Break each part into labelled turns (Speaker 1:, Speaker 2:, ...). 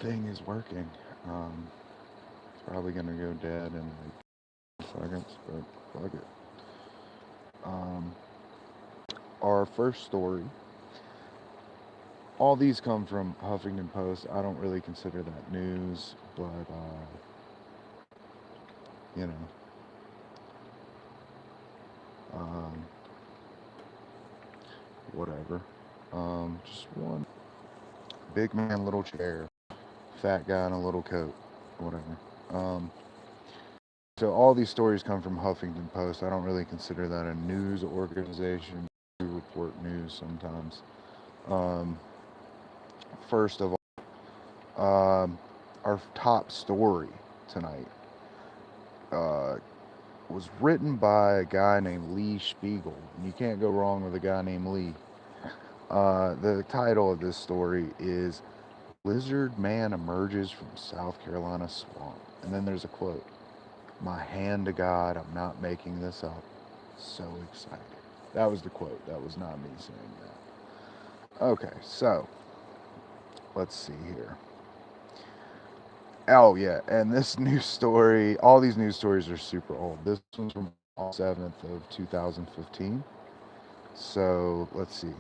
Speaker 1: thing is working. It's probably gonna go dead in like seconds, but fuck it. Um, our first story. All these come from Huffington Post. I don't really consider that news, but you know, um, whatever. Just one big man, little chair, fat guy in a little coat, whatever. Um, so all these stories come from Huffington Post. I don't really consider that a news organization. We report news sometimes. Um, first of all, our top story tonight uh, was written by a guy named Lee Spiegel. And you can't go wrong with a guy named Lee. The title of this story is Lizard Man Emerges from South Carolina Swamp. And then there's a quote: My hand to God, I'm not making this up. So excited. That was the quote. That was not me saying that. Okay, so let's see here. Oh, yeah, and this news story, all these news stories are super old. This one's from August 7th of 2015. So let's see.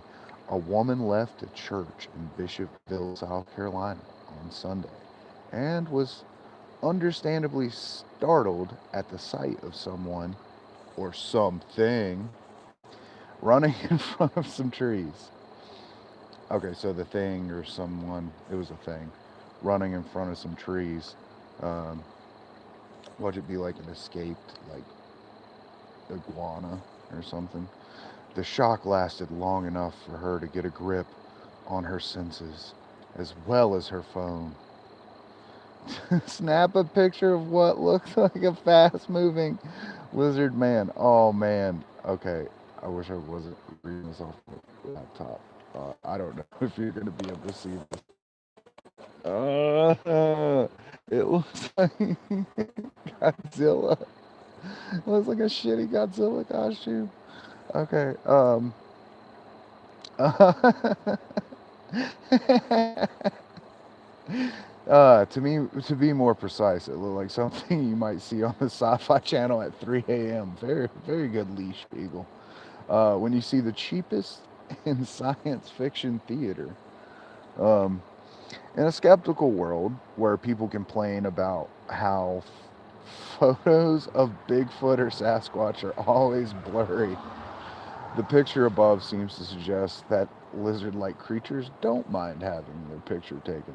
Speaker 1: A woman left a church in Bishopville, South Carolina on Sunday and was understandably startled at the sight of someone or something running in front of some trees. Okay, so the thing or someone, it was a thing, running in front of some trees. Um, Watch it be like an escaped, like, iguana or something. The shock lasted long enough for her to get a grip on her senses, as well as her phone. Snap a picture of what looks like a fast moving lizard man. Oh man. Okay. I wish I wasn't reading this off the laptop. I don't know if you're going to be able to see this. It looks like Godzilla. It looks like a shitty Godzilla costume. Okay. To be more precise, it looked like something you might see on the Sci-Fi Channel at 3 a.m. Very, very good, Lee Spiegel. When you see the cheapest in science fiction theater. Um, in a skeptical world where people complain about how photos of Bigfoot or Sasquatch are always blurry, the picture above seems to suggest that lizard-like creatures don't mind having their picture taken.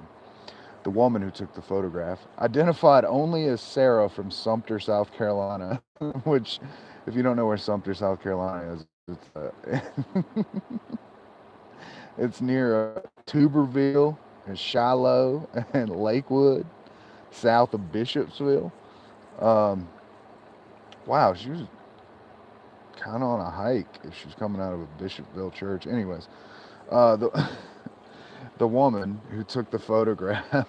Speaker 1: The woman who took the photograph, identified only as Sarah from Sumter, South Carolina, which, if you don't know where Sumter, South Carolina is, it's near Tuberville and Shiloh and Lakewood, south of Bishopsville. Um, wow, she was kind of on a hike if she was coming out of a Bishopville church. Anyways, the the woman who took the photograph,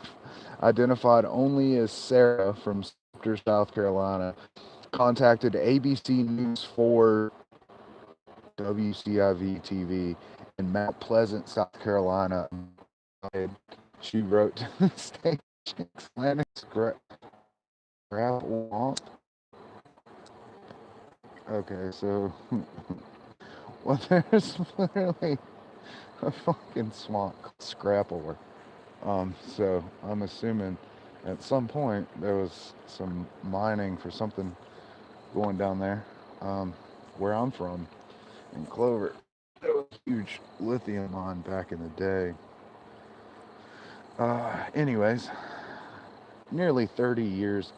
Speaker 1: identified only as Sarah from Sumter, South Carolina, contacted ABC News 4 WCIV TV in Mount Pleasant, South Carolina. She wrote to the station explaining grapple. Okay, so well, there's literally a fucking swamp called Scrapple. So I'm assuming at some point there was some mining for something going down there. Um, where I'm from in Clover, there was a huge lithium mine back in the day. Anyways, nearly 30 years.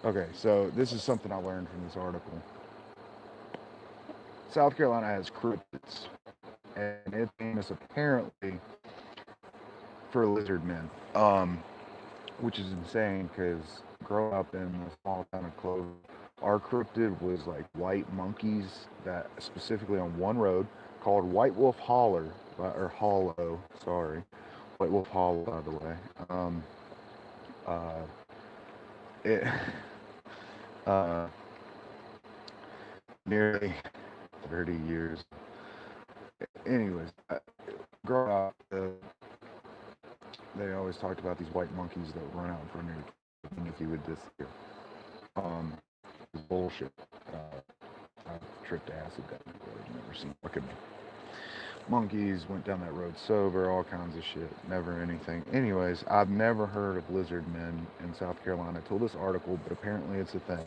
Speaker 1: Okay, so this is something I learned from this article. South Carolina has cryptids, and it's famous apparently for lizard men. Which is insane because growing up in a small town of Clover, our cryptid was like white monkeys that specifically on one road called White Wolf Holler or Hollow. Sorry, White Wolf Hollow, by the way. Uh, it uh, nearly 30 years. Anyways, growing up, they always talked about these white monkeys that run out in front of your cabin if you would disappear. Um, it's bullshit. I tripped acid down the road. Never seen fucking monkeys. Went down that road sober. All kinds of shit. Never anything. Anyways, I've never heard of lizard men in South Carolina till this article, but apparently it's a thing.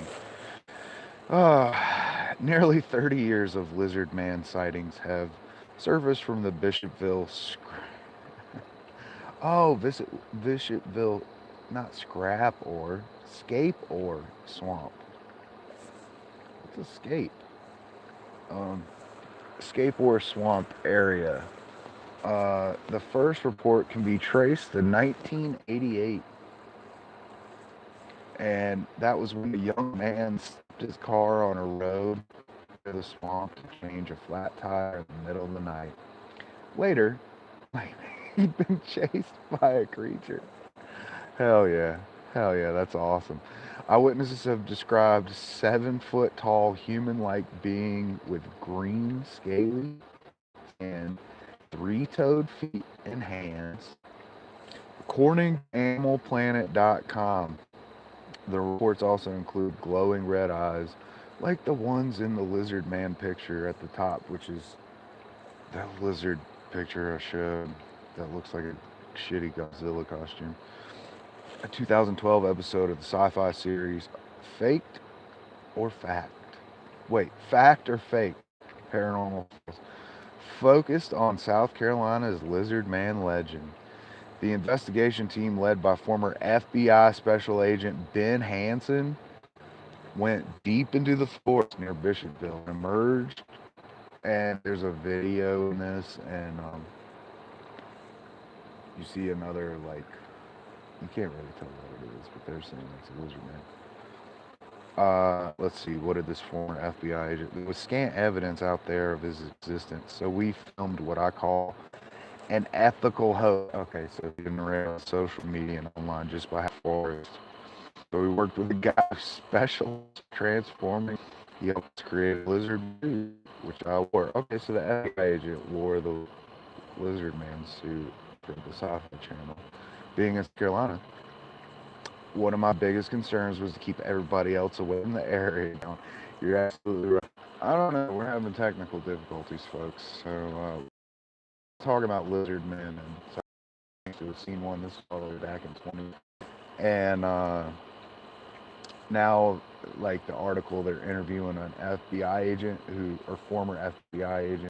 Speaker 1: Nearly 30 years of lizard man sightings have surfaced from the Bishopville, not scrap ore, scape ore swamp. What's a scape? Um, scape ore swamp area. The first report can be traced to 1988, and that was when a young man stopped his car on a road near the swamp to change a flat tire in the middle of the night. Later, he'd been chased by a creature. Hell yeah. Hell yeah, that's awesome. Eyewitnesses have described 7 foot tall human like being with green, scaly, and three toed feet and hands. According to AnimalPlanet.com, the reports also include glowing red eyes, like the ones in the lizard man picture at the top, which is that lizard picture I showed that looks like a shitty Godzilla costume. A 2012 episode of the sci-fi series Faked or Fact? Wait, Fact or Fake? Paranormal Tales, focused on South Carolina's lizard man legend. The investigation team, led by former FBI Special Agent Ben Hansen, went deep into the forest near Bishopville and emerged. And there's a video in this, and you see another, like, you can't really tell what it is, but they're saying it's a lizard man. Let's see, what did this former FBI agent? There was scant evidence out there of his existence, so we filmed what I call an ethical hoax. Okay, so you can rate on social media and online just by how forest. So we worked with a guy who specialized transforming. He helped create a lizard suit, which I wore. Okay, so the FBI agent wore the lizard man suit for the Sci-Fi Channel. Being in South Carolina, one of my biggest concerns was to keep everybody else away from the area. You're absolutely right. I don't know. We're having technical difficulties, folks. So, talking about lizard men, and so we've seen one this all the way back in 20. And now, like the article, they're interviewing an FBI agent or former FBI agent